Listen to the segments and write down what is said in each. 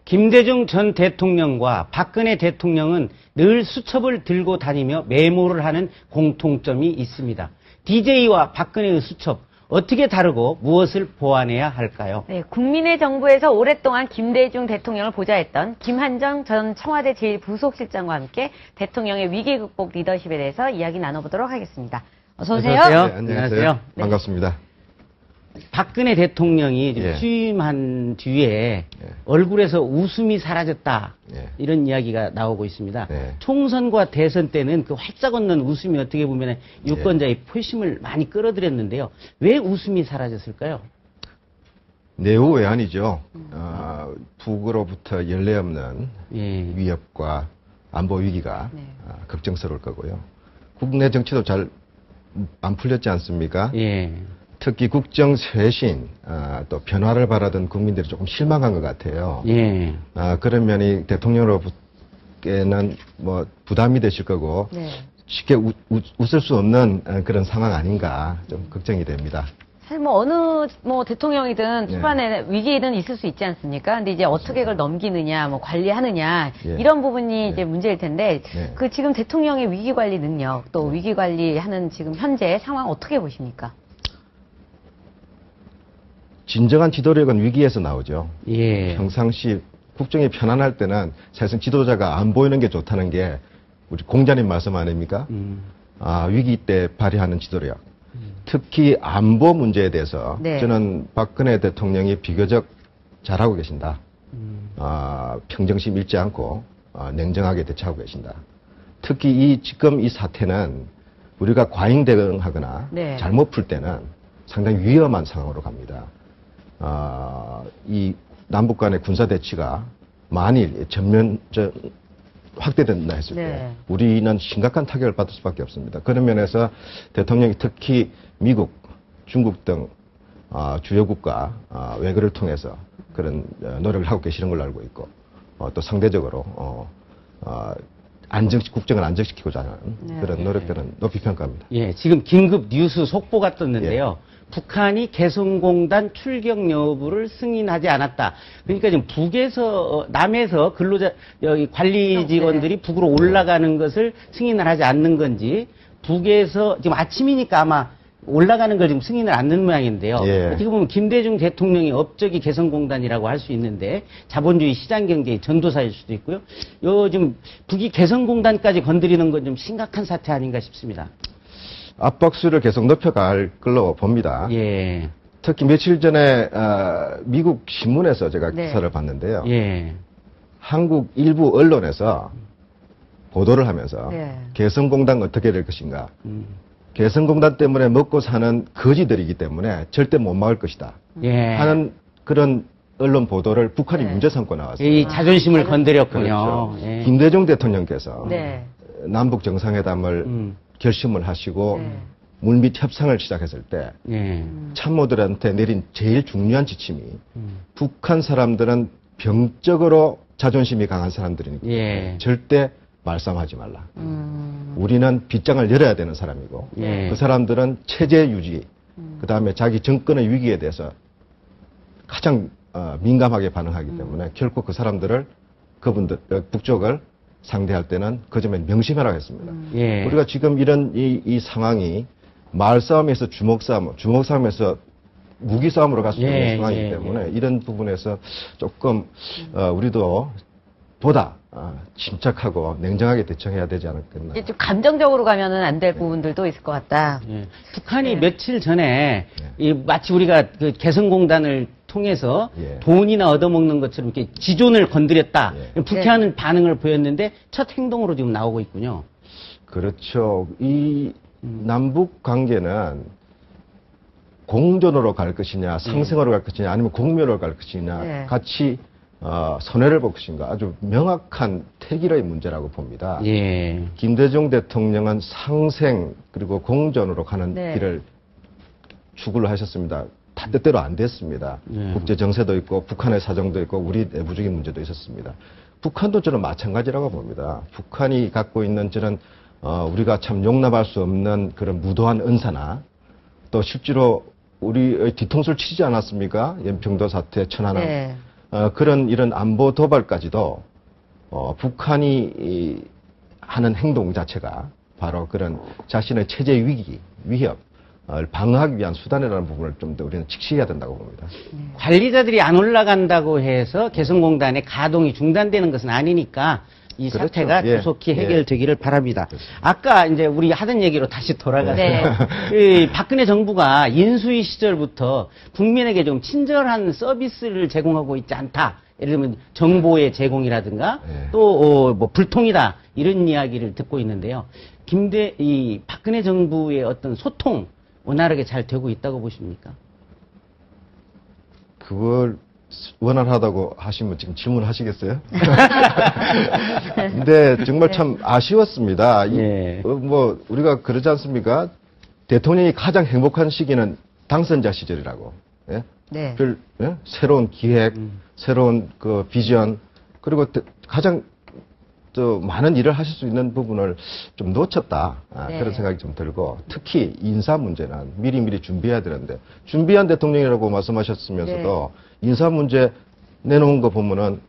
김대중 전 대통령과 박근혜 대통령은 늘 수첩을 들고 다니며 메모를 하는 공통점이 있습니다. DJ와 박근혜의 수첩, 어떻게 다르고 무엇을 보완해야 할까요? 네, 국민의 정부에서 오랫동안 김대중 대통령을 보좌했던 김한정 전 청와대 제1부속실장과 함께 대통령의 위기 극복 리더십에 대해서 이야기 나눠보도록 하겠습니다. 어서 오세요. 어서 오세요. 네, 안녕하세요. 네. 반갑습니다. 박근혜 대통령이 예. 취임한 뒤에 예. 얼굴에서 웃음이 사라졌다. 예. 이런 이야기가 나오고 있습니다. 네. 총선과 대선 때는 그 활짝 웃는 웃음이 어떻게 보면 유권자의 표심을 많이 끌어들였는데요. 왜 웃음이 사라졌을까요? 내후 외환이죠. 북으로부터 연례 없는 예. 위협과 안보 위기가 네. 걱정스러울 거고요. 국내 정치도 잘 안 풀렸지 않습니까? 예. 특히 국정 쇄신, 또 변화를 바라던 국민들이 조금 실망한 것 같아요. 예. 그런 면이 대통령으로부터는 뭐 부담이 되실 거고 네. 쉽게 웃을 수 없는 그런 상황 아닌가 좀 걱정이 됩니다. 사실 뭐 어느 대통령이든 네. 초반에 위기는 있을 수 있지 않습니까? 근데 이제 어떻게 그걸 넘기느냐, 뭐 관리하느냐 예. 이런 부분이 네. 이제 문제일 텐데 네. 그 지금 대통령의 위기 관리 능력 또 위기 관리하는 지금 현재 상황 어떻게 보십니까? 진정한 지도력은 위기에서 나오죠. 예. 평상시 국정이 편안할 때는 사실상 지도자가 안 보이는 게 좋다는 게 우리 공자님 말씀 아닙니까? 위기 때 발휘하는 지도력. 특히 안보 문제에 대해서 네. 저는 박근혜 대통령이 비교적 잘하고 계신다. 평정심 잃지 않고 냉정하게 대처하고 계신다. 특히 지금 이 사태는 우리가 과잉 대응하거나 네. 잘못 풀 때는 상당히 위험한 상황으로 갑니다. 이 남북 간의 군사 대치가 만일 전면전 확대된다 했을 때 네. 우리는 심각한 타격을 받을 수밖에 없습니다. 그런 면에서 대통령이 특히 미국, 중국 등 주요 국가 외교를 통해서 그런 노력을 하고 계시는 걸로 알고 있고 또 상대적으로 국정을 안정시키고자 하는 네. 그런 노력들은 높이 평가합니다. 예. 지금 긴급 뉴스 속보가 떴는데요. 북한이 개성공단 출격 여부를 승인하지 않았다. 그러니까 지금 북에서 남에서 근로자 여기 관리 직원들이 북으로 올라가는 것을 승인을 하지 않는 건지 북에서 지금 아침이니까 아마 올라가는 걸 지금 승인을 않는 모양인데요. 예. 어떻게 보면 김대중 대통령의 업적이 개성공단이라고 할 수 있는데 자본주의 시장경제의 전도사일 수도 있고요. 요즘 북이 개성공단까지 건드리는 건 좀 심각한 사태 아닌가 싶습니다. 압박수를 계속 높여갈 걸로 봅니다. 예. 특히 며칠 전에 미국 신문에서 제가 네. 기사를 봤는데요. 예. 한국 일부 언론에서 보도를 하면서 네. 개성공단 어떻게 될 것인가. 개성공단 때문에 먹고 사는 거지들이기 때문에 절대 못 막을 것이다. 예. 하는 그런 언론 보도를 북한이 네. 문제 삼고 나왔어요. 이 자존심을 건드렸군요. 그렇죠. 예. 김대중 대통령께서 네. 남북 정상회담을 결심을 하시고 네. 물밑 협상을 시작했을 때 예. 참모들한테 내린 제일 중요한 지침이 북한 사람들은 병적으로 자존심이 강한 사람들이니까 예. 절대 말싸움하지 말라. 우리는 빗장을 열어야 되는 사람이고 예. 그 사람들은 체제 유지, 그다음에 자기 정권의 위기에 대해서 가장 민감하게 반응하기 때문에 결코 그 사람들을 그분들 북쪽을 상대할 때는 그 점에 명심하라고 했습니다. 예. 우리가 지금 이런 이 상황이 말싸움에서 주먹싸움에서 무기싸움으로 갈 수 있는 예, 상황이기 예, 때문에 이런 부분에서 조금 우리도 보다 침착하고 냉정하게 대처해야 되지 않겠나. 이제 좀 감정적으로 가면은 안 될 부분들도 있을 것 같다. 예. 북한이 네. 며칠 전에 마치 우리가 그 개성공단을 통해서 예. 돈이나 얻어먹는 것처럼 이렇게 지존을 건드렸다. 예. 불쾌하는 반응을 보였는데 첫 행동으로 지금 나오고 있군요. 그렇죠. 이 남북 관계는 공존으로 갈 것이냐, 상승으로 갈 것이냐, 아니면 공멸로 갈 것이냐, 네. 같이 손해를 볼 것인가 아주 명확한 태길의 문제라고 봅니다. 예. 김대중 대통령은 상생 그리고 공존으로 가는 네. 길을 추구를 하셨습니다. 다 뜻대로 안 됐습니다. 국제 정세도 있고 북한의 사정도 있고 우리 내부적인 문제도 있었습니다. 북한도 저는 마찬가지라고 봅니다. 북한이 갖고 있는 저는 우리가 참 용납할 수 없는 그런 무도한 은사나 또 실제로 우리의 뒤통수를 치지 않았습니까? 연평도 사태, 천안함. 네. 그런 이런 안보 도발까지도 북한이 하는 행동 자체가 바로 그런 자신의 체제 위기, 위협을 방어하기 위한 수단이라는 부분을 좀 더 우리는 직시해야 된다고 봅니다. 관리자들이 안 올라간다고 해서 개성공단의 가동이 중단되는 것은 아니니까 이 그렇죠. 사태가 예. 조속히 예. 해결되기를 바랍니다. 아까 이제 우리 하던 얘기로 다시 돌아가서 네. 이 박근혜 정부가 인수위 시절부터 국민에게 좀 친절한 서비스를 제공하고 있지 않다. 예를 들면 정보의 제공이라든가 네. 또 뭐 불통이다 이런 이야기를 듣고 있는데요. 이 박근혜 정부의 어떤 소통 원활하게 잘 되고 있다고 보십니까? 그걸 원활하다고 하시면 지금 질문하시겠어요? 근데 정말 참 아쉬웠습니다. 예. 뭐 우리가 그러지 않습니까? 대통령이 가장 행복한 시기는 당선자 시절이라고. 예? 네. 예? 새로운 기획, 새로운 그 비전, 그리고 가장 또 많은 일을 하실 수 있는 부분을 좀 놓쳤다. 네. 그런 생각이 좀 들고, 특히 인사 문제는 미리미리 준비해야 되는데, 준비한 대통령이라고 말씀하셨으면서도 인사 문제 내놓은 거 보면은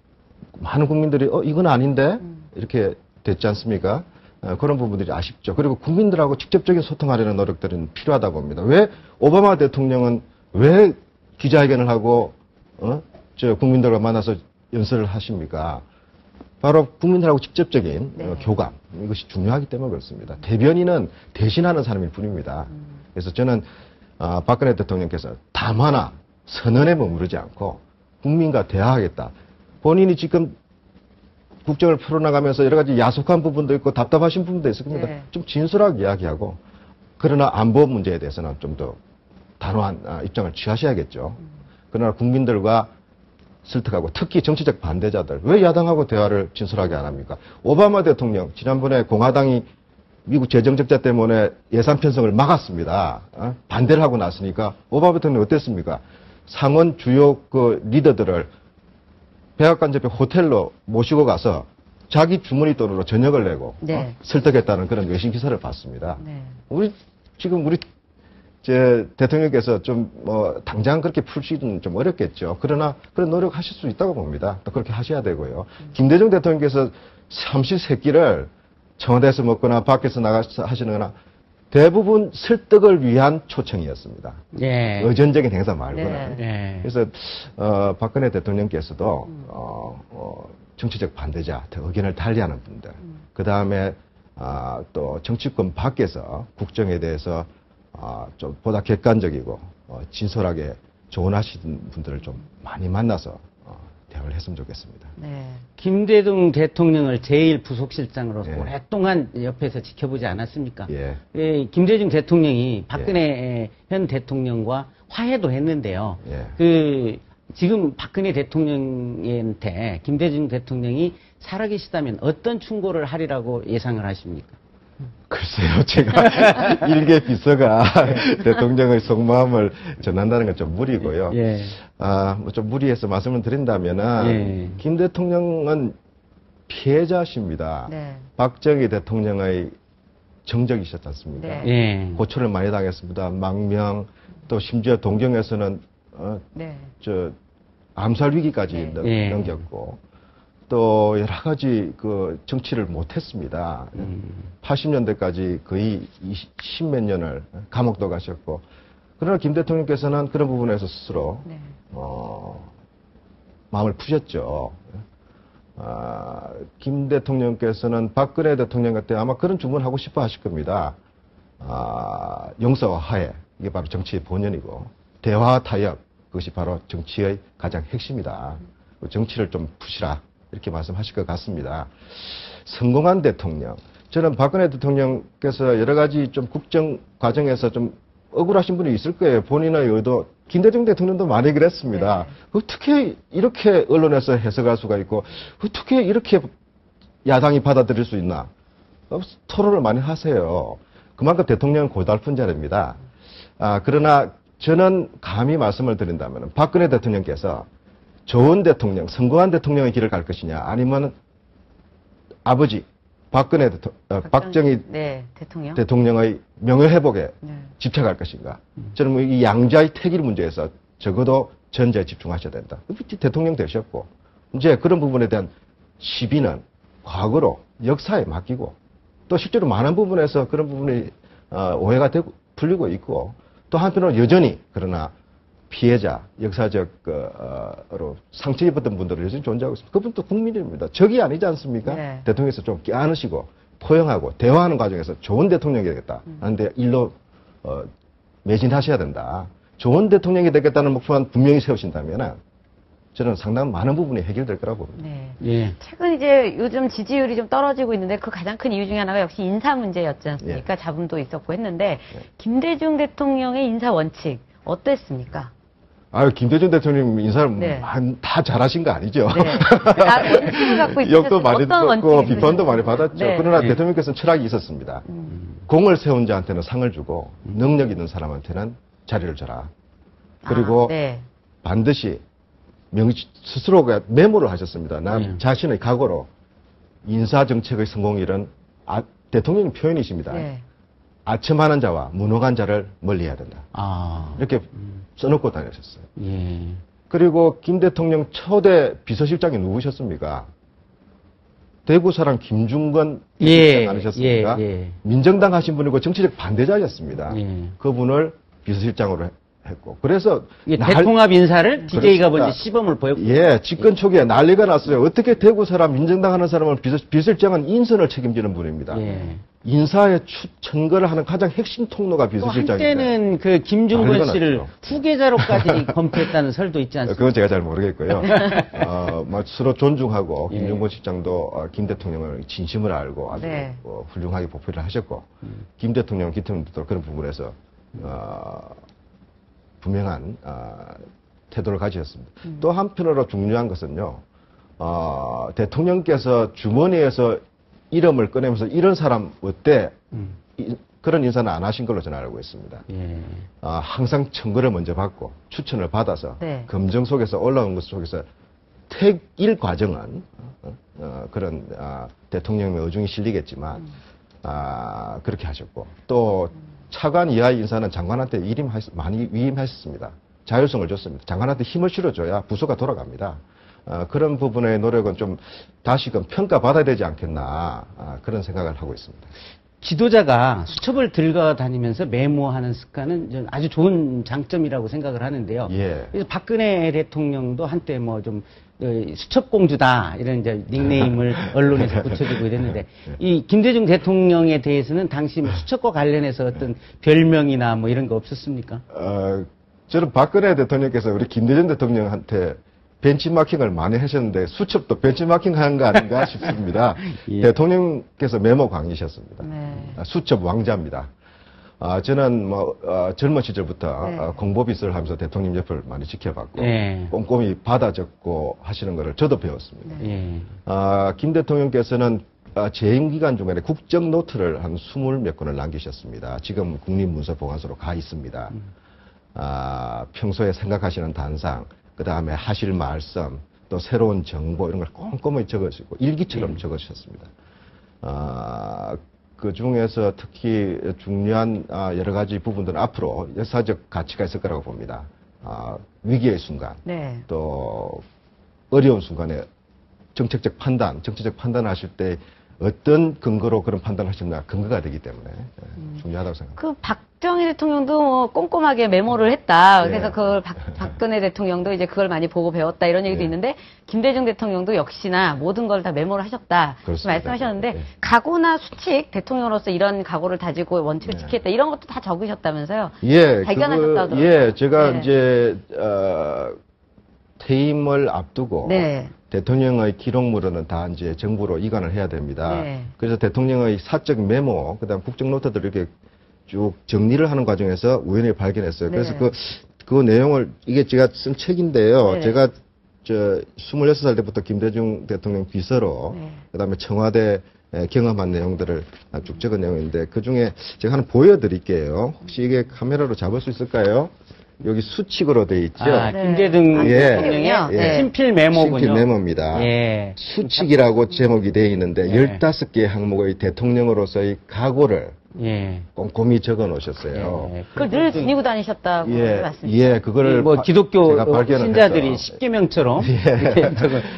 많은 국민들이 이건 아닌데 이렇게 됐지 않습니까? 그런 부분들이 아쉽죠. 그리고 국민들하고 직접적인 소통하려는 노력들은 필요하다고 봅니다. 왜 오바마 대통령은 왜 기자회견을 하고 국민들과 만나서 연설을 하십니까? 바로 국민들하고 직접적인 교감, 이것이 중요하기 때문에 그렇습니다. 대변인은 대신하는 사람일 뿐입니다. 그래서 저는 박근혜 대통령께서 담화나 선언에 머무르지 않고 국민과 대화하겠다. 본인이 지금 국정을 풀어나가면서 여러 가지 야속한 부분도 있고 답답하신 부분도 있을 겁니다. 네. 좀 진솔하게 이야기하고, 그러나 안보 문제에 대해서는 좀 더 단호한 입장을 취하셔야겠죠. 그러나 국민들과 설득하고, 특히 정치적 반대자들, 왜 야당하고 대화를 진솔하게 안 합니까? 오바마 대통령, 지난번에 공화당이 미국 재정적자 때문에 예산 편성을 막았습니다. 반대를 하고 났으니까 오바마 대통령 어땠습니까? 상원 주요 그 리더들을 백악관 옆에 호텔로 모시고 가서 자기 주머니 돈으로 저녁을 내고 네. 설득했다는 그런 외신 기사를 봤습니다. 네. 우리 대통령께서 좀 당장 그렇게 풀기는 좀 어렵겠죠. 그러나 그런 노력하실 수 있다고 봅니다. 또 그렇게 하셔야 되고요. 김대중 대통령께서 삼시세끼를 청와대에서 먹거나 밖에서 나가서 하시거나 대부분 설득을 위한 초청이었습니다. 예. 의전적인 행사 말고는. 네. 그래서 박근혜 대통령께서도 정치적 반대자, 의견을 달리하는 분들, 그 다음에 또 정치권 밖에서 국정에 대해서 좀 보다 객관적이고 진솔하게 조언하시는 분들을 좀 많이 만나서 대화를 했으면 좋겠습니다. 네. 김대중 대통령을 제1부속실장으로서 예. 오랫동안 옆에서 지켜보지 않았습니까? 예. 김대중 대통령이 박근혜 현 대통령과 화해도 했는데요. 예. 지금 박근혜 대통령한테 김대중 대통령이 살아계시다면 어떤 충고를 하리라고 예상을 하십니까? 글쎄요, 제가 일개 비서가 대통령의 속마음을 전한다는 건 좀 무리고요. 예. 뭐 좀 무리해서 말씀을 드린다면은, 예. 김 대통령은 피해자십니다. 네. 박정희 대통령의 정적이셨지 않습니까? 네. 예. 고초를 많이 당했습니다. 망명, 또 심지어 동경에서는, 네. 암살 위기까지 예. 넘겼고, 또 여러 가지 그 정치를 못했습니다. 80년대까지 거의 10몇 년을 감옥도 가셨고, 그러나 김 대통령께서는 그런 부분에서 스스로 네. 마음을 푸셨죠. 김 대통령께서는 박근혜 대통령한테 아마 그런 주문하고 싶어 하실 겁니다. 용서와 화해, 이게 바로 정치의 본연이고, 대화 타협, 그것이 바로 정치의 가장 핵심이다. 정치를 좀 푸시라, 이렇게 말씀하실 것 같습니다. 성공한 대통령, 저는 박근혜 대통령께서 여러 가지 좀 국정 과정에서 좀 억울하신 분이 있을 거예요. 본인의 의도. 김대중 대통령도 많이 그랬습니다. 어떻게 이렇게 언론에서 해석할 수가 있고, 어떻게 이렇게 야당이 받아들일 수 있나? 토론을 많이 하세요. 그만큼 대통령은 고달픈 자리입니다. 그러나 저는 감히 말씀을 드린다면 박근혜 대통령께서 좋은 대통령, 성공한 대통령의 길을 갈 것이냐, 아니면 아버지 박근혜 박정희 네, 대통령. 대통령의 명예회복에 네. 집착할 것인가. 저는 이 양자의 택일 문제에서 적어도 전제에 집중하셔야 된다. 대통령 되셨고 이제 그런 부분에 대한 시비는 과거로 역사에 맡기고 또 실제로 많은 부분에서 그런 부분이 오해가 되고 풀리고 있고 또 한편으로 여전히 그러나 피해자, 역사적으로 상처 입었던 분들은 여전히 존재하고 있습니다. 그분도 국민입니다. 적이 아니지 않습니까? 네. 대통령께서 좀 껴안으시고 포용하고 대화하는 과정에서 좋은 대통령이 되겠다. 하는데 일로 매진하셔야 된다. 좋은 대통령이 되겠다는 목표만 분명히 세우신다면 저는 상당히 많은 부분이 해결될 거라고 봅니다. 네. 예. 최근 이제 요즘 지지율이 좀 떨어지고 있는데 그 가장 큰 이유 중에 하나가 역시 인사 문제였지 않습니까? 예. 잡음도 있었고 했는데 김대중 대통령의 인사 원칙 어땠습니까? 아유, 김대중 대통령 인사를 네. 다 잘하신 거 아니죠? 네. 원칙을 갖고 있으셨어요. 욕도 많이 어떤 듣고 원칙이 비판도 있으셨어요? 많이 받았죠. 네. 그러나 네. 대통령께서는 철학이 있었습니다. 공을 세운 자한테는 상을 주고 능력 있는 사람한테는 자리를 줘라. 그리고 네. 반드시 스스로가 메모를 하셨습니다. 난 네. 자신의 각오로 인사정책의 성공일은 대통령 표현이십니다. 네. 아첨하는 자와 무능한 자를 멀리해야 된다. 아. 이렇게 써놓고 다니셨어요. 예. 그리고 김 대통령 초대 비서실장이 누구셨습니까? 대구 사람 김중건 예, 실장 아니셨습니까? 예, 예. 민정당 하신 분이고 정치적 반대자였습니다. 예. 그분을 비서실장으로 했고 그래서 이게 대통합 인사를 DJ가 그렇습니다. 먼저 시범을 보였고. 예, 집권 초기에 난리가 났어요. 어떻게 대구 사람 민정당 하는 사람을 비서실장은 인선을 책임지는 분입니다. 예. 인사에 천거를 하는 가장 핵심 통로가 또 비서실장인데. 한때는 그 김중건 난리가 씨를 났죠. 후계자로까지 검토했다는 설도 있지 않습니까? 그건 제가 잘 모르겠고요. 서로 존중하고 예. 김정곤 실장도 김 대통령을 진심을 알고 아주 네. 훌륭하게 보필을 하셨고 김 대통령 기특도 그런 부분에서 분명한 태도를 가지셨습니다. 또 한편으로 중요한 것은요. 대통령께서 주머니에서 이름을 꺼내면서 이런 사람 어때? 그런 인사는 안 하신 걸로 저는 알고 있습니다. 예. 항상 청구를 먼저 받고 추천을 받아서 네. 검증 속에서 올라온 것 속에서 택일 과정은 그런 대통령의 의중이 실리겠지만 그렇게 하셨고 또 차관 이하의 인사는 장관한테 많이 위임하셨습니다. 자율성을 줬습니다. 장관한테 힘을 실어줘야 부서가 돌아갑니다. 그런 부분의 노력은 좀 다시금 평가받아야 되지 않겠나 그런 생각을 하고 있습니다. 지도자가 수첩을 들고 다니면서 메모하는 습관은 저는 아주 좋은 장점이라고 생각을 하는데요. 예. 그래서 박근혜 대통령도 한때 뭐 좀 수첩공주다 이런 이제 닉네임을 언론에서 붙여주고 이랬는데 이 김대중 대통령에 대해서는 당시 뭐 수첩과 관련해서 어떤 별명이나 뭐 이런 거 없었습니까? 저는 박근혜 대통령께서 우리 김대중 대통령한테 벤치마킹을 많이 하셨는데 수첩도 벤치마킹 한 거 아닌가 싶습니다. 예. 대통령께서 메모 광이셨습니다. 네. 수첩 왕자입니다. 저는 젊은 시절부터 네. 공보비서를 하면서 대통령 옆을 많이 지켜봤고 예. 꼼꼼히 받아 적고 하시는 것을 저도 배웠습니다. 예. 김 대통령께서는 재임 기간 중에 국정 노트를 한 20몇 권을 남기셨습니다. 지금 국립문서보관소로 가 있습니다. 평소에 생각하시는 단상, 그 다음에 하실 말씀, 또 새로운 정보 이런 걸 꼼꼼히 적으시고 일기처럼 적으셨습니다. 그 중에서 특히 중요한 여러 가지 부분들은 앞으로 역사적 가치가 있을 거라고 봅니다. 위기의 순간, 네. 또 어려운 순간에 정책적 판단하실 때 어떤 근거로 그런 판단을 하시느냐 근거가 되기 때문에 중요하다고 생각합니다. 그 박정희 대통령도 뭐 꼼꼼하게 메모를 했다. 예. 그래서 그걸 박근혜 대통령도 이제 그걸 많이 보고 배웠다 이런 얘기도 예. 있는데 김대중 대통령도 역시나 모든 걸 다 메모를 하셨다. 그렇습니다. 말씀하셨는데 예. 각오나 수칙 대통령으로서 이런 각오를 다지고 원칙을 네. 지켰다 이런 것도 다 적으셨다면서요? 예, 발견하셨다 하더라고요. 예, 제가 네. 이제 퇴임을 앞두고 네. 대통령의 기록물은 다 이제 정부로 이관을 해야 됩니다. 네. 그래서 대통령의 사적 메모, 그다음 국정 노트들을 이렇게 쭉 정리를 하는 과정에서 우연히 발견했어요. 그래서 네. 그 내용을 이게 제가 쓴 책인데요. 네. 제가 26살 때부터 김대중 대통령 비서로 네. 그다음에 청와대 경험한 내용들을 쭉 적은 내용인데 그 중에 제가 하나 보여드릴게요. 혹시 이게 카메라로 잡을 수 있을까요? 여기 수칙으로 돼 있죠. 네. 김대중 아, 예. 수칙이군요. 예. 네. 친필 메모군요. 친필 메모입니다. 예. 수칙이라고 제목이 되어 있는데 예. 15개의 항목의 대통령으로서의 각오를 예. 꼼꼼히 적어 놓으셨어요. 예. 그걸 늘 지니고 다니셨다고 말씀드렸죠. 예, 그거를 뭐 기독교 제가 발견을 신자들이 해서. 십계명처럼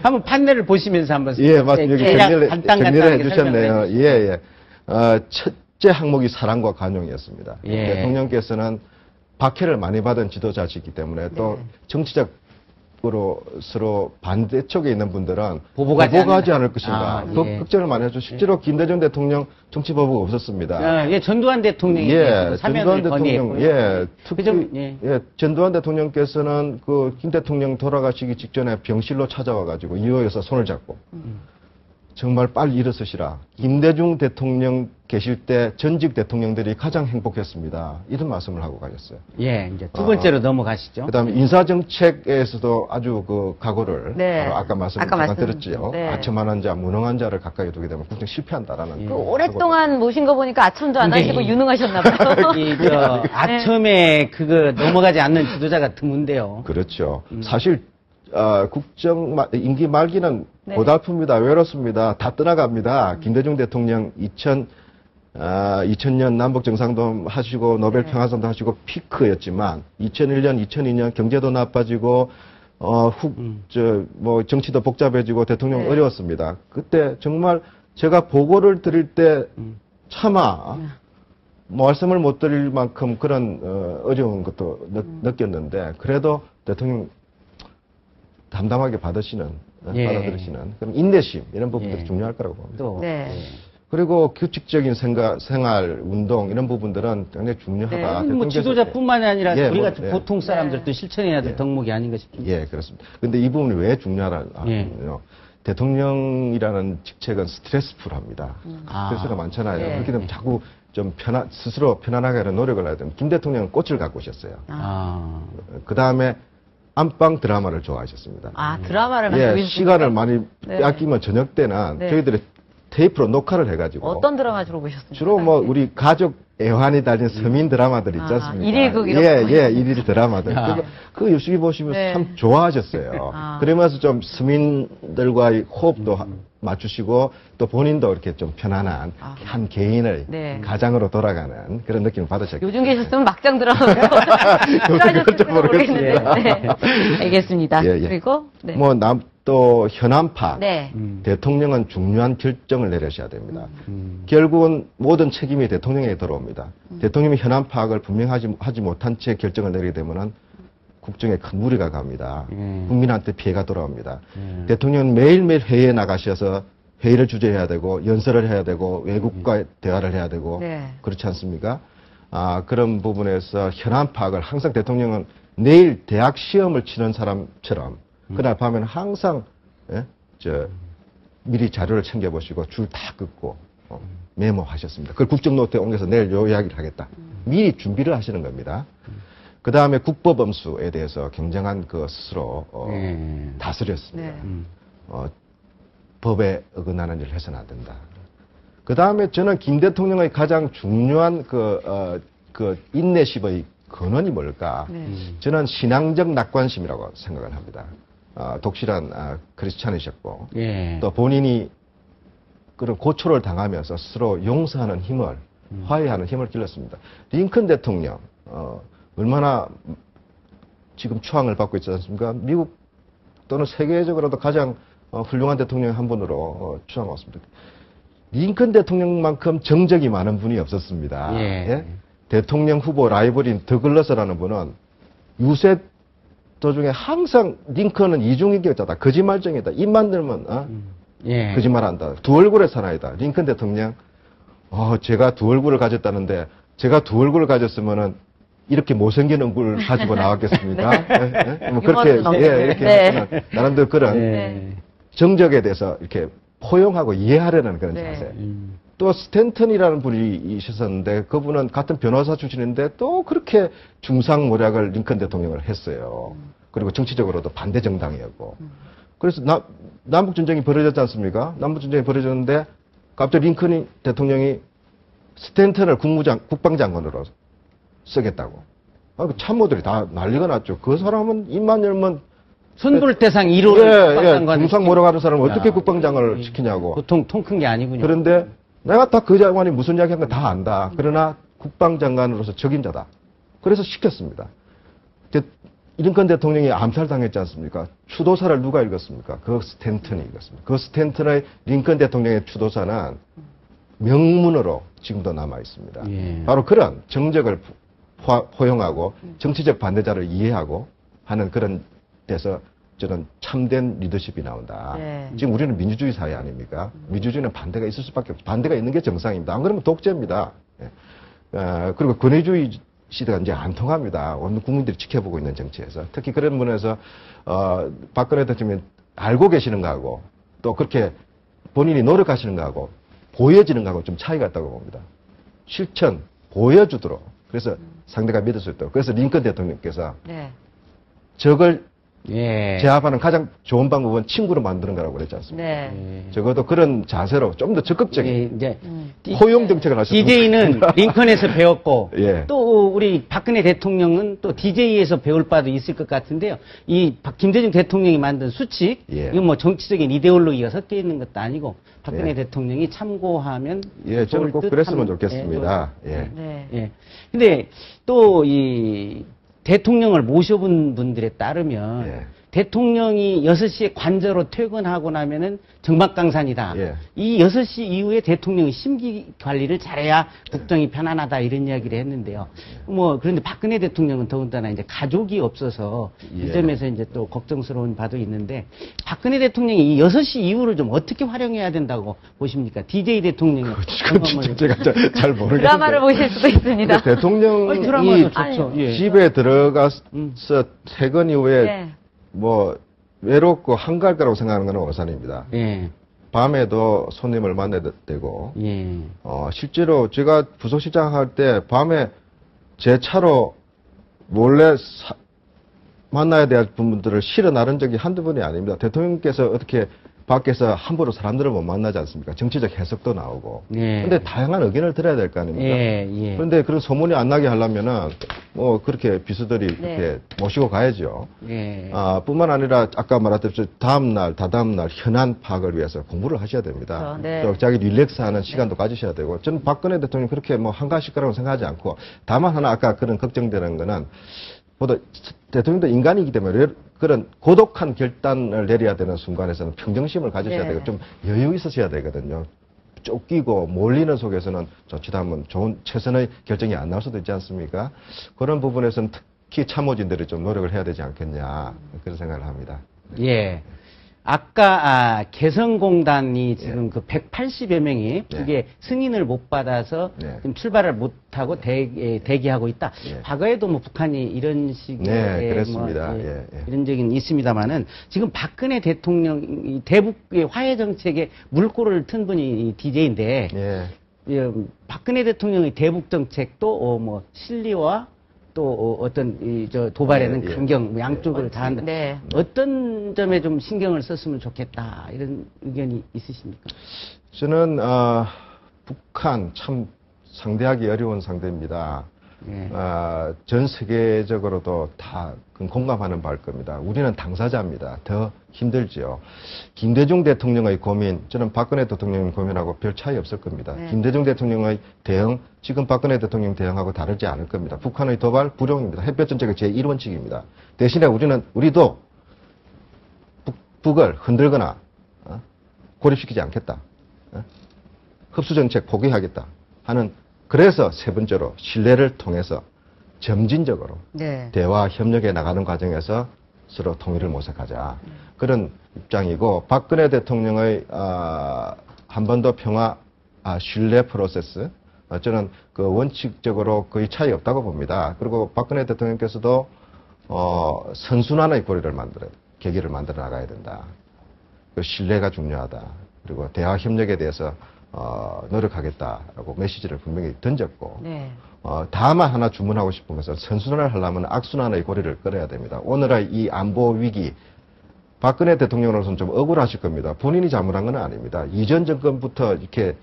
한번 판례를 보시면서 한번 예, 맞습니다. 여기 대략 정리를 간단하게 해주셨네요. 설명을 해주시죠. 예, 예. 첫째 항목이 사랑과 관용이었습니다. 예. 대통령께서는 박해를 많이 받은 지도자시기 때문에 또 정치적으로 서로 반대쪽에 있는 분들은 보복하지 않을 것인가. 걱정을 많이 해줘. 실제로 김대중 대통령 정치 보복 없었습니다. 예, 전두환 대통령이 예, 사면을 전두환 대통령, 건의했고요. 예, 특히, 좀, 예. 전두환 대통령께서는 그 김 대통령 돌아가시기 직전에 병실로 찾아와가지고 이호에서 손을 잡고, 정말 빨리 일어서시라. 김대중 대통령 계실 때 전직 대통령들이 가장 행복했습니다. 이런 말씀을 하고 가셨어요. 예, 이제 두 번째로 넘어가시죠. 그 다음에 인사정책에서도 아주 그 각오를, 네. 바로 아까 말씀 아까 잠깐 말씀, 드렸지요. 네. 아첨하는 자, 무능한 자를 가까이 두게 되면 국정 실패한다라는. 그 오랫동안 모신 거 보니까 아첨도 안 하시고 유능하셨나 봐요. 아첨에 그거 넘어가지 않는 지도자가 드문데요. 그렇죠. 사실 임기 말기는 네. 고달픕니다. 외롭습니다. 다 떠나갑니다. 김대중 대통령 2000년 남북 정상도 하시고 노벨 평화상도 하시고 피크였지만 2001년, 2002년 경제도 나빠지고 정치도 복잡해지고 대통령 어려웠습니다. 그때 정말 제가 보고를 드릴 때 차마 말씀을 못 드릴 만큼 그런 어려운 것도 느꼈는데 그래도 대통령 담담하게 받아들이시는 그런 인내심 이런 부분들이 중요할 거라고 봅니다. 또, 그리고 규칙적인 생활, 운동 이런 부분들은 굉장히 중요하다. 뭐 지도자뿐만이 아니라 예, 우리 뭐, 같은 예. 보통 사람들도 실천해야 될 덕목이 아닌가 싶습니다. 예, 그렇습니다. 근데 이 부분이 왜 중요하냐면요. 대통령이라는 직책은 스트레스풀합니다. 스트레스가 많잖아요. 네. 그렇게 되면 자꾸 좀 스스로 편안하게 하는 노력을 해야 됩니다. 김 대통령은 꽃을 갖고 오셨어요. 그 다음에 안방 드라마를 좋아하셨습니다. 드라마를 많이 예, 보셨습니까? 시간을 많이 네. 아끼면 저녁 때는 네. 저희들이 테이프로 녹화를 해가지고 어떤 드라마 주로 보셨습니까? 주로 뭐 우리 가족 애환이 달린 서민 드라마들 있지 않습니까? 일일극 이런 거 예, 일일 드라마들. 그거 열심히 보시면 네. 참 좋아하셨어요. 그러면서 좀 서민들과의 호흡도 맞추시고 또 본인도 이렇게 좀 편안한 한 개인의 네. 가장으로 돌아가는 그런 느낌을 받으셨겠죠. 요즘 계셨으면 막장 드라마로 그럴지 모르겠습니다. 네. 알겠습니다. 예, 예. 그리고 또 현안 파악. 네. 대통령은 중요한 결정을 내려셔야 됩니다. 결국은 모든 책임이 대통령에게 들어옵니다. 대통령이 현안 파악을 분명하지 하지 못한 채 결정을 내리게 되면은 국정에 큰 무리가 갑니다. 국민한테 피해가 돌아옵니다. 대통령은 매일매일 회의에 나가셔서 회의를 주재해야 되고 연설을 해야 되고 외국과 대화를 해야 되고 네. 그렇지 않습니까? 그런 부분에서 현안 파악을 항상 대통령은 내일 대학 시험을 치는 사람처럼 그날 밤에는 항상 미리 자료를 챙겨보시고 줄 다 긋고 메모하셨습니다. 그걸 국정노트에 옮겨서 내일 요 이야기를 하겠다. 미리 준비를 하시는 겁니다. 그 다음에 국법엄수에 대해서 굉장한 그 스스로 다스렸습니다. 법에 어긋나는 일을 해서는 안 된다. 그 다음에 저는 김 대통령의 가장 중요한 그 인내심의 근원이 뭘까? 저는 신앙적 낙관심이라고 생각을 합니다. 독실한 크리스찬이셨고 또 본인이 그런 고초를 당하면서 스스로 용서하는 힘을 화해하는 힘을 길렀습니다. 링컨 대통령 얼마나 지금 추앙을 받고 있지 않습니까? 미국 또는 세계적으로도 가장 훌륭한 대통령 한 분으로 추앙받습니다. 링컨 대통령만큼 정적이 많은 분이 없었습니다. 예? 대통령 후보 라이벌인 더글러스라는 분은 유세 도중에 항상 링컨은 이중인격자다, 거짓말쟁이다, 입만 들면 거짓말한다, 두 얼굴의 사나이다. 링컨 대통령 제가 두 얼굴을 가졌다는데 제가 두 얼굴을 가졌으면은 이렇게 못생긴 얼굴을 가지고 나왔겠습니까? 뭐 그렇게 이렇게 나름대로 그런 정적에 대해서 이렇게 포용하고 이해하려는 그런 자세. 또 스탠턴이라는 분이 있었는데 그분은 같은 변호사 출신인데 또 그렇게 중상모략을 링컨 대통령을 했어요. 그리고 정치적으로도 반대 정당이었고. 그래서 남북전쟁이 벌어졌지 않습니까? 남북전쟁이 벌어졌는데 갑자기 링컨 대통령이 스탠턴을 국방장관으로 쓰겠다고. 참모들이 다 난리가 났죠. 그 사람은 입만 열면 손불대상 1호를 중상모략하는 사람을 어떻게 국방장관을 시키냐고. 보통 통 큰 게 아니군요. 그런데 내가 다 그 장관이 무슨 이야기 한 건 다 안다. 그러나 국방장관으로서 적임자다. 그래서 시켰습니다. 링컨 대통령이 암살당했지 않습니까? 추도사를 누가 읽었습니까? 그 스탠턴이 읽었습니다. 그 스탠턴의 링컨 대통령의 추도사는 명문으로 지금도 남아 있습니다. 예. 바로 그런 정적을 포용하고 정치적 반대자를 이해하고 하는 그런 데서 저는 참된 리더십이 나온다. 네. 지금 우리는 민주주의 사회 아닙니까? 민주주의는 반대가 있을 수밖에 없고 반대가 있는 게 정상입니다. 안 그러면 독재입니다. 예. 그리고 권위주의 시대가 이제 안 통합니다. 온 국민들이 지켜보고 있는 정치에서. 특히 그런 면에서, 박근혜 대통령이 알고 계시는 거하고 또 그렇게 본인이 노력하시는 거하고 보여지는 거하고 좀 차이가 있다고 봅니다. 실천, 보여주도록. 그래서 상대가 믿을 수 있도록. 그래서 링컨 대통령께서 네. 적을 예. 제압하는 가장 좋은 방법은 친구로 만드는 거라고 그랬지 않습니까? 네. 적어도 그런 자세로 좀 더 적극적인 예, 이제 포용 정책을 하셨습니다. DJ는 링컨에서 배웠고 예. 또 우리 박근혜 대통령은 또 DJ에서 배울 바도 있을 것 같은데요. 이 김대중 대통령이 만든 수칙, 예. 이건 뭐 정치적인 이데올로기가 섞여 있는 것도 아니고 박근혜 예. 대통령이 참고하면 예, 저는 좋을 꼭 듯 그랬으면 하는, 좋겠습니다. 예, 예. 네. 예. 근데 또 이 대통령을 모셔본 분들에 따르면 예. 대통령이 6시에 관저로 퇴근하고 나면은 정막강산이다. 예. 이 6시 이후에 대통령이 심기 관리를 잘해야 국정이 편안하다 이런 이야기를 했는데요. 뭐 그런데 박근혜 대통령은 더군다나 이제 가족이 없어서 이 예. 점에서 이제 또 걱정스러운 바도 있는데 박근혜 대통령이 이 6시 이후를 좀 어떻게 활용해야 된다고 보십니까? DJ 대통령의 그건 진짜 제가 잘 모르겠는데. 드라마를 보실 수도 있습니다. 근데 대통령이 드라마도 좋죠. 예. 집에 들어가서 퇴근 이후에 네. 뭐 외롭고 한가할 거라고 생각하는 건 오산입니다. 예. 밤에도 손님을 만나야 되고 예. 실제로 제가 부속실장 할 때 밤에 제 차로 몰래 만나야 될 분들을 실어 나른 적이 한두 번이 아닙니다. 대통령께서 어떻게 밖에서 함부로 사람들을 못 만나지 않습니까? 정치적 해석도 나오고. 예. 근데 다양한 의견을 들어야 될 거 아닙니까? 예, 예. 그런데 그런 소문이 안 나게 하려면은 뭐 그렇게 비서들이 네. 이렇게 모시고 가야죠. 예. 뿐만 아니라 아까 말했듯이 다음날, 다다음날 현안 파악을 위해서 공부를 하셔야 됩니다. 그렇죠. 네. 또 자기 릴렉스하는 시간도 가지셔야 되고 저는 박근혜 대통령이 그렇게 뭐 한가하실 거라고 생각하지 않고 다만 하나 아까 그런 걱정되는 거는 모두 대통령도 인간이기 때문에 그런 고독한 결단을 내려야 되는 순간에서는 평정심을 가지셔야 네. 되고 좀 여유 있으셔야 되거든요. 쫓기고 몰리는 속에서는 좋지도 않으면 좋은 최선의 결정이 안 나올 수도 있지 않습니까? 그런 부분에서는 특히 참모진들이 좀 노력을 해야 되지 않겠냐 그런 생각을 합니다. 예. 아까 개성공단이 지금 그 180여 명이 그게 승인을 못 받아서 네. 지금 출발을 못 하고 대기하고 있다. 예. 과거에도 뭐 북한이 이런 식의 네, 그렇습니다. 뭐 예, 예. 이런 적은 있습니다만은 지금 박근혜 대통령 대북의 화해 정책에 물꼬를 튼 분이 DJ인데 예. 박근혜 대통령의 대북 정책도 뭐 실리와 또 어떤 저 도발에는 예, 예. 강경 양쪽을 다 한다. 네. 어떤 점에 좀 신경을 썼으면 좋겠다 이런 의견이 있으십니까? 저는 북한 참 상대하기 어려운 상대입니다. 예. 전 세계적으로도 다 공감하는 바일 겁니다. 우리는 당사자입니다. 더 힘들지요. 김대중 대통령의 고민, 저는 박근혜 대통령의 고민하고 별 차이 없을 겁니다. 네. 김대중 대통령의 대응, 지금 박근혜 대통령 대응하고 다르지 않을 겁니다. 북한의 도발, 불용입니다. 햇볕 정책의 제1원칙입니다. 대신에 우리도 북을 흔들거나 고립시키지 않겠다. 흡수 정책 포기하겠다 하는 그래서 세 번째로 신뢰를 통해서 점진적으로 네. 대화 협력에 나가는 과정에서 서로 통일을 모색하자 그런 입장이고 박근혜 대통령의 한반도 평화 신뢰 프로세스 저는 그 원칙적으로 거의 차이 없다고 봅니다. 그리고 박근혜 대통령께서도 선순환의 계기를 만들어 나가야 된다. 그 신뢰가 중요하다. 그리고 대화 협력에 대해서 노력하겠다라고 메시지를 분명히 던졌고 네. 다만 하나 주문하고 싶은 것은 선순환을 하려면 악순환의 고리를 끌어야 됩니다. 오늘의 이 안보 위기 박근혜 대통령으로서는 좀 억울하실 겁니다. 본인이 잘못한 건 아닙니다. 이전 정권부터 이렇게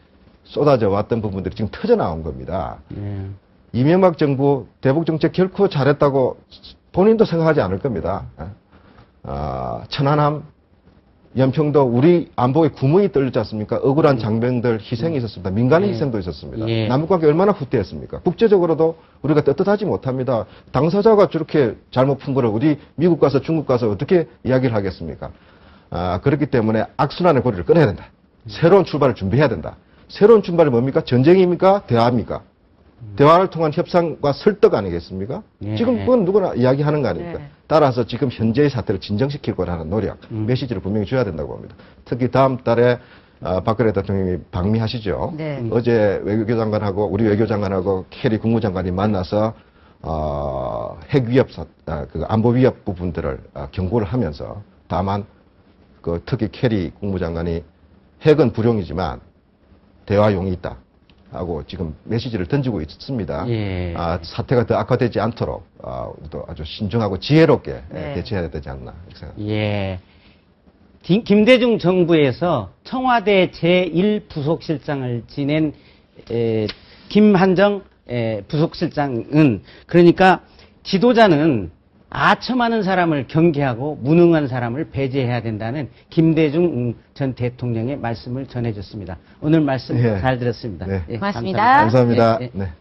쏟아져 왔던 부분들이 지금 터져 나온 겁니다. 예. 이명박 정부 대북 정책 결코 잘했다고 본인도 생각하지 않을 겁니다. 천안함 연평도 우리 안보에 구멍이 뚫렸지 않습니까? 억울한 장병들 희생이 있었습니다. 민간인 희생도 있었습니다. 예. 남북관계 얼마나 후퇴했습니까? 국제적으로도 우리가 떳떳하지 못합니다. 당사자가 저렇게 잘못 푼 거를 우리 미국 가서 중국 가서 어떻게 이야기를 하겠습니까? 그렇기 때문에 악순환의 고리를 끊어야 된다. 새로운 출발을 준비해야 된다. 새로운 출발이 뭡니까? 전쟁입니까? 대화입니까? 대화를 통한 협상과 설득 아니겠습니까? 예. 지금 그건 누구나 이야기하는 거 아닙니까? 네. 따라서 지금 현재의 사태를 진정시키려고 하는 노력, 메시지를 분명히 줘야 된다고 봅니다. 특히 다음 달에 박근혜 대통령이 방미하시죠. 네. 어제 외교장관하고 우리 외교장관하고 캐리 국무장관이 만나서 핵 위협, 그 안보 위협 부분들을 경고를 하면서 다만 그 특히 캐리 국무장관이 핵은 불용이지만 대화용이 있다. 하고 지금 메시지를 던지고 있습니다. 예. 사태가 더 악화되지 않도록 또 아주 신중하고 지혜롭게 네. 대처해야 되지 않나 이렇게 생각합니다. 예. 김대중 정부에서 청와대 제1부속실장을 지낸 김한정 부속실장은 그러니까 지도자는 아첨하는 사람을 경계하고 무능한 사람을 배제해야 된다는 김대중 전 대통령의 말씀을 전해줬습니다. 오늘 말씀 예. 잘 들었습니다. 네. 고맙습니다. 감사합니다. 감사합니다. 예, 예. 네.